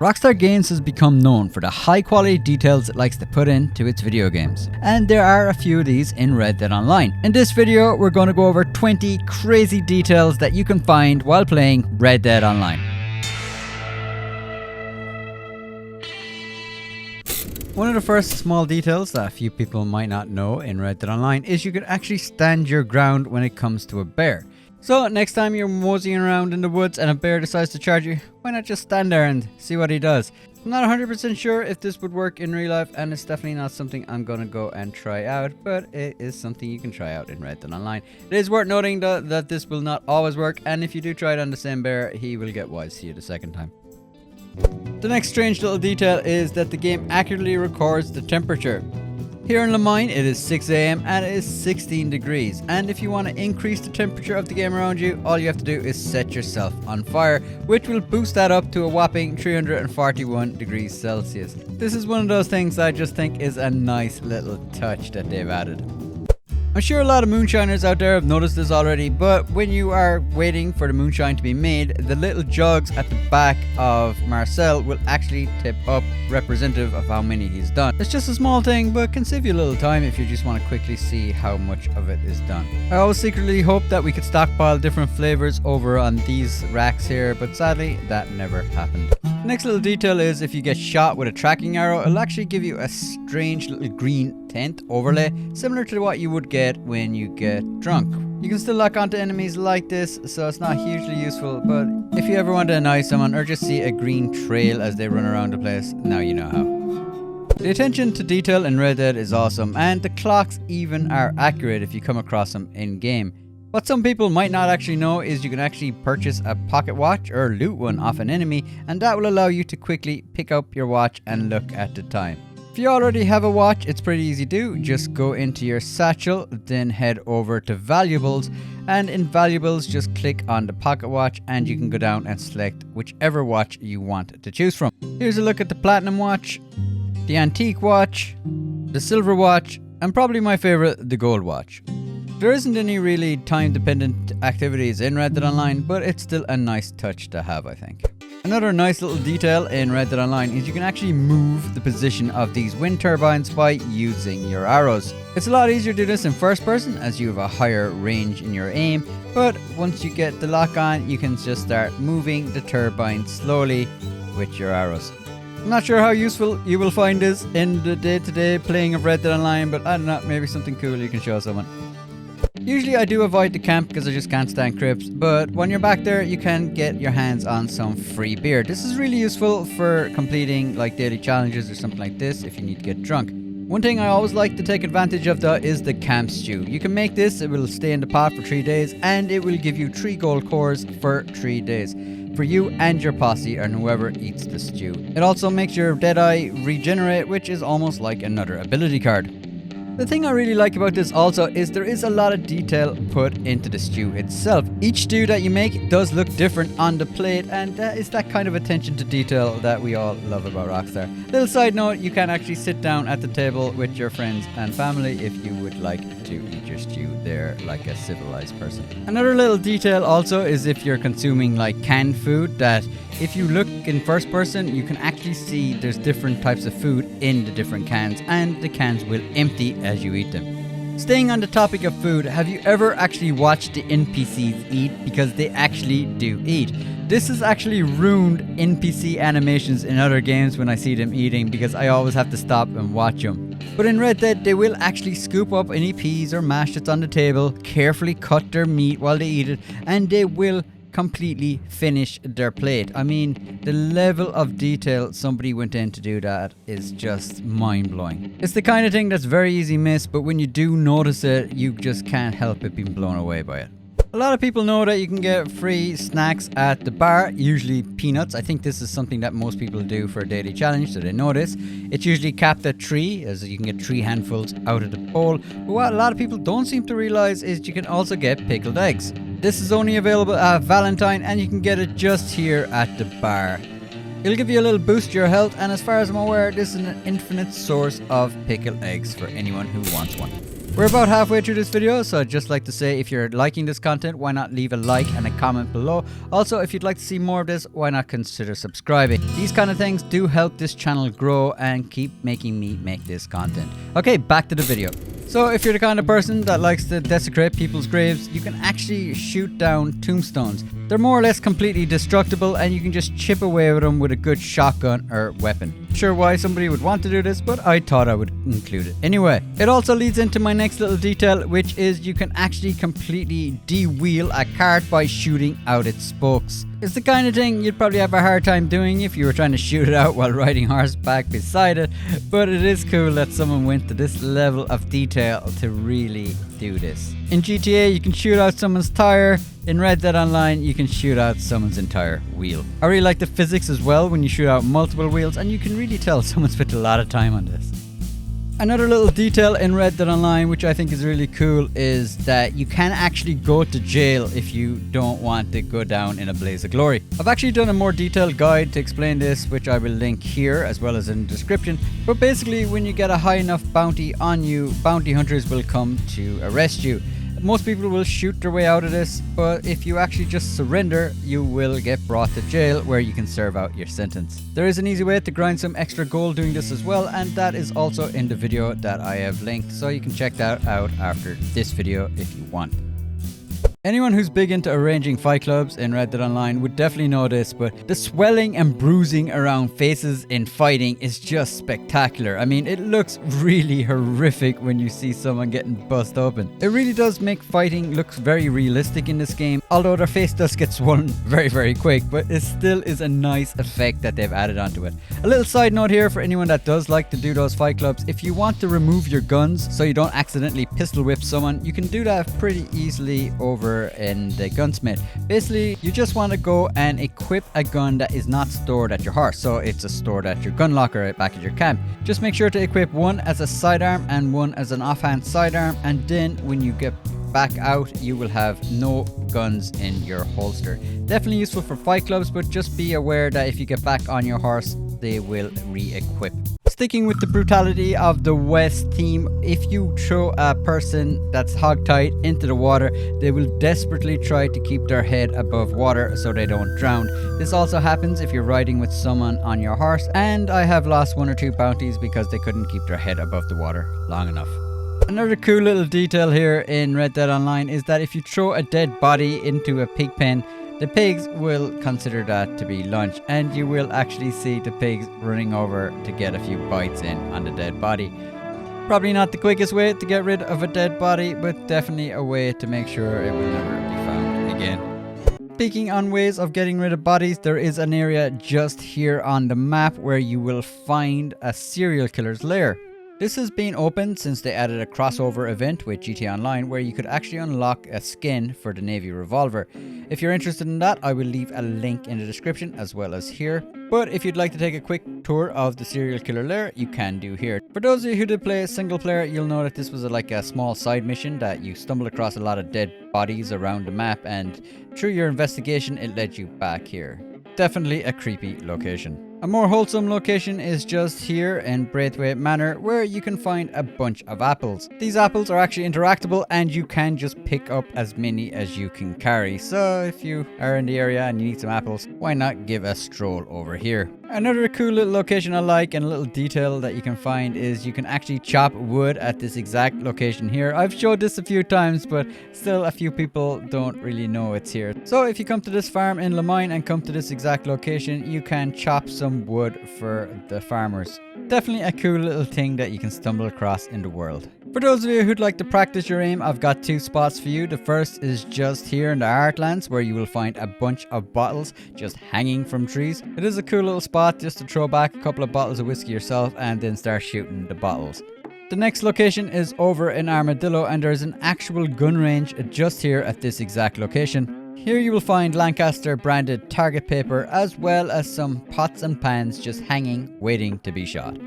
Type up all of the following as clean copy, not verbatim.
Rockstar Games has become known for the high quality details it likes to put into its video games, and there are a few of these in Red Dead Online. In this video, we're going to go over 20 crazy details that you can find while playing Red Dead Online. One of the first small details that a few people might not know in Red Dead Online is you can actually stand your ground when it comes to a bear. So next time you're moseying around in the woods and a bear decides to charge you, why not just stand there and see what he does? I'm not 100% sure if this would work in real life, and it's definitely not something I'm gonna go and try out, but it is something you can try out in Red Dead Online. It is worth noting though that this will not always work, and if you do try it on the same bear, he will get wise to you the second time. The next strange little detail is that the game accurately records the temperature. Here in Le Mine, it is 6 AM and it is 16 degrees. And if you want to increase the temperature of the game around you, all you have to do is set yourself on fire, which will boost that up to a whopping 341 degrees Celsius. This is one of those things I just think is a nice little touch that they've added. I'm sure a lot of moonshiners out there have noticed this already, but when you are waiting for the moonshine to be made, the little jugs at the back of Marcel will actually tip up, representative of how many he's done. It's just a small thing, but can save you a little time if you just want to quickly see how much of it is done. I always secretly hope that we could stockpile different flavors over on these racks here, but sadly that never happened. The next little detail is if you get shot with a tracking arrow, it'll actually give you a strange little green tint overlay, similar to what you would get when you get drunk. You can still lock onto enemies like this, so it's not hugely useful, but if you ever want to annoy someone or just see a green trail as they run around the place, now you know how. The attention to detail in Red Dead is awesome, and the clocks even are accurate if you come across them in game. What some people might not actually know is you can actually purchase a pocket watch or loot one off an enemy, and that will allow you to quickly pick up your watch and look at the time. If you already have a watch, it's pretty easy to do. Just go into your satchel, then head over to valuables, and in valuables just click on the pocket watch and you can go down and select whichever watch you want to choose from. Here's a look at the platinum watch, the antique watch, the silver watch, and probably my favorite, the gold watch. There isn't any really time-dependent activities in Red Dead Online, but it's still a nice touch to have, I think. Another nice little detail in Red Dead Online is you can actually move the position of these wind turbines by using your arrows. It's a lot easier to do this in first person as you have a higher range in your aim, but once you get the lock on, you can just start moving the turbine slowly with your arrows. I'm not sure how useful you will find this in the day-to-day playing of Red Dead Online, but I don't know, maybe something cool you can show someone. Usually I do avoid the camp because I just can't stand crypts, but when you're back there you can get your hands on some free beer. This is really useful for completing like daily challenges or something like this if you need to get drunk. One thing I always like to take advantage of though is the camp stew. You can make this, it will stay in the pot for 3 days, and it will give you 3 gold cores for 3 days. For you and your posse and whoever eats the stew. It also makes your Deadeye regenerate, which is almost like another ability card. The thing I really like about this also is there is a lot of detail put into the stew itself. Each stew that you make does look different on the plate, and that is that kind of attention to detail that we all love about Rockstar. Little side note, you can actually sit down at the table with your friends and family if you would like to eat your stew there like a civilized person. Another little detail also is if you're consuming like canned food, that if you look in first person, you can actually see there's different types of food in the different cans, and the cans will empty as you eat them. Staying on the topic of food, have you ever actually watched the NPCs eat? Because they actually do eat. This has actually ruined NPC animations in other games when I see them eating, because I always have to stop and watch them. But in Red Dead, they will actually scoop up any peas or mash that's on the table, carefully cut their meat while they eat it, and they will completely finish their plate. I mean, the level of detail somebody went in to do that is just mind-blowing. It's the kind of thing that's very easy miss, but when you do notice it, you just can't help but being blown away by it. A lot of people know that you can get free snacks at the bar, usually peanuts. I think this is something that most people do for a daily challenge, so they know this. It's usually capped at 3, as you can get 3 handfuls out of the bowl. But what a lot of people don't seem to realize is you can also get pickled eggs. This is only available at Valentine, and you can get it just here at the bar. It'll give you a little boost to your health, and as far as I'm aware, this is an infinite source of pickled eggs for anyone who wants one. We're about halfway through this video, so I'd just like to say if you're liking this content, why not leave a like and a comment below. Also, if you'd like to see more of this, why not consider subscribing. These kind of things do help this channel grow and keep making me make this content. Okay, back to the video. So if you're the kind of person that likes to desecrate people's graves, you can actually shoot down tombstones. They're more or less completely destructible and you can just chip away with them with a good shotgun or weapon. Not sure why somebody would want to do this, but I thought I would include it. Anyway, it also leads into my next little detail, which is you can actually completely de-wheel a cart by shooting out its spokes. It's the kind of thing you'd probably have a hard time doing if you were trying to shoot it out while riding horseback beside it, but it is cool that someone went to this level of detail to really do this. In GTA, you can shoot out someone's tire. In Red Dead Online, you can shoot out someone's entire wheel. I really like the physics as well when you shoot out multiple wheels, and you can really tell someone spent a lot of time on this. Another little detail in Red Dead Online, which I think is really cool, is that you can actually go to jail if you don't want to go down in a blaze of glory. I've actually done a more detailed guide to explain this, which I will link here as well as in the description. But basically, when you get a high enough bounty on you, bounty hunters will come to arrest you. Most people will shoot their way out of this, but if you actually just surrender, you will get brought to jail where you can serve out your sentence. There is an easy way to grind some extra gold doing this as well, and that is also in the video that I have linked, so you can check that out after this video if you want. Anyone who's big into arranging fight clubs in Red Dead Online would definitely know this, but the swelling and bruising around faces in fighting is just spectacular. I mean, it looks really horrific when you see someone getting bust open. It really does make fighting look very realistic in this game, although their face does get swollen very quick, but it still is a nice effect that they've added onto it. A little side note here for anyone that does like to do those fight clubs: if you want to remove your guns so you don't accidentally pistol whip someone, you can do that pretty easily over in the gunsmith. Basically, you just want to go and equip a gun that is not stored at your horse, so it's stored at your gun locker back at your camp. Just make sure to equip one as a sidearm and one as an offhand sidearm, and then when you get back out, you will have no guns in your holster. Definitely useful for fight clubs, but just be aware that if you get back on your horse, they will re-equip. Sticking with the brutality of the West theme, if you throw a person that's hogtied into the water, they will desperately try to keep their head above water so they don't drown. This also happens if you're riding with someone on your horse, and I have lost 1 or 2 bounties because they couldn't keep their head above the water long enough. Another cool little detail here in Red Dead Online is that if you throw a dead body into a pig pen, the pigs will consider that to be lunch, and you will actually see the pigs running over to get a few bites in on the dead body. Probably not the quickest way to get rid of a dead body, but definitely a way to make sure it will never be found again. Speaking on ways of getting rid of bodies, there is an area just here on the map where you will find a serial killer's lair. This has been open since they added a crossover event with GTA Online where you could actually unlock a skin for the Navy revolver. If you're interested in that, I will leave a link in the description as well as here. But if you'd like to take a quick tour of the serial killer lair, you can do here. For those of you who did play single player, you'll know that this was like a small side mission that you stumbled across a lot of dead bodies around the map, and through your investigation it led you back here. Definitely a creepy location. A more wholesome location is just here in Braithwaite Manor, where you can find a bunch of apples. These apples are actually interactable and you can just pick up as many as you can carry. So if you are in the area and you need some apples, why not give a stroll over here? Another cool little location I like and a little detail that you can find is you can actually chop wood at this exact location here. I've showed this a few times, but still a few people don't really know it's here. So if you come to this farm in Lemine and come to this exact location, you can chop some wood for the farmers. Definitely a cool little thing that you can stumble across in the world. For those of you who'd like to practice your aim, I've got 2 spots for you. The first is just here in the Heartlands, where you will find a bunch of bottles just hanging from trees. It is a cool little spot just to throw back a couple of bottles of whiskey yourself and then start shooting the bottles. The next location is over in Armadillo, and there's an actual gun range just here at this exact location. Here you will find Lancaster branded target paper as well as some pots and pans just hanging waiting to be shot.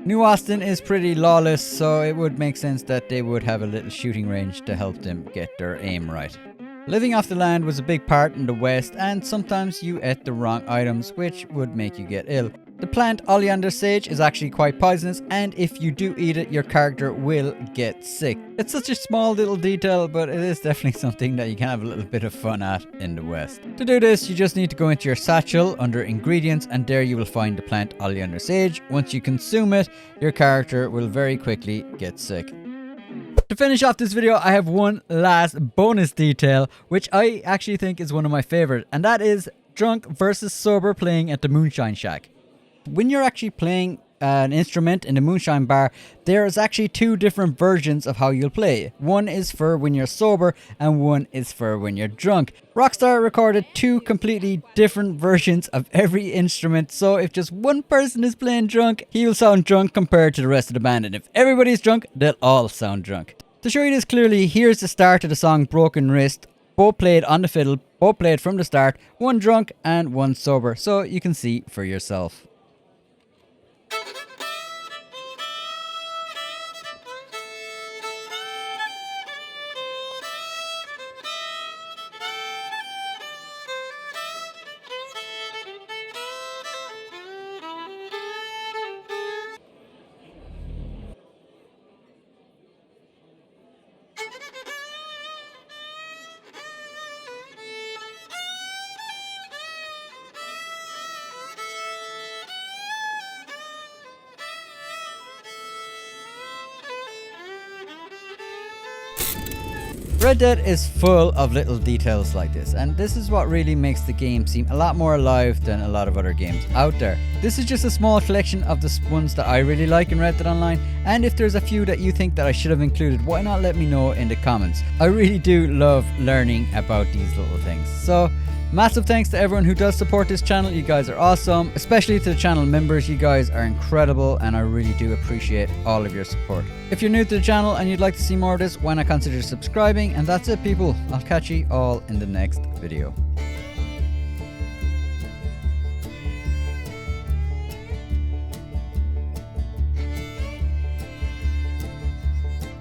New Austin is pretty lawless, so it would make sense that they would have a little shooting range to help them get their aim right. Living off the land was a big part in the West, and sometimes you ate the wrong items, which would make you get ill. The plant oleander sage is actually quite poisonous, and if you do eat it, your character will get sick. It's such a small little detail, but it is definitely something that you can have a little bit of fun at in the West. To do this, you just need to go into your satchel under ingredients, and there you will find the plant oleander sage. Once you consume it, your character will very quickly get sick. To finish off this video, I have one last bonus detail, which I actually think is one of my favorite, and that is drunk versus sober playing at the Moonshine Shack. When you're actually playing an instrument in the Moonshine Bar, there's actually two different versions of how you'll play. One is for when you're sober and one is for when you're drunk. Rockstar recorded two completely different versions of every instrument, so if just one person is playing drunk, he will sound drunk compared to the rest of the band, and if everybody's drunk, they'll all sound drunk. To show you this clearly, here's the start of the song Broken Wrist, both played on the fiddle, both played from the start, one drunk and one sober, so you can see for yourself. Red Dead is full of little details like this, and this is what really makes the game seem a lot more alive than a lot of other games out there. This is just a small collection of the ones that I really like in Red Dead Online, and if there's a few that you think that I should have included, why not let me know in the comments. I really do love learning about these little things. So massive thanks to everyone who does support this channel. You guys are awesome, especially to the channel members. You guys are incredible, and I really do appreciate all of your support. If you're new to the channel and you'd like to see more of this, why not consider subscribing? And that's it, people. I'll catch you all in the next video.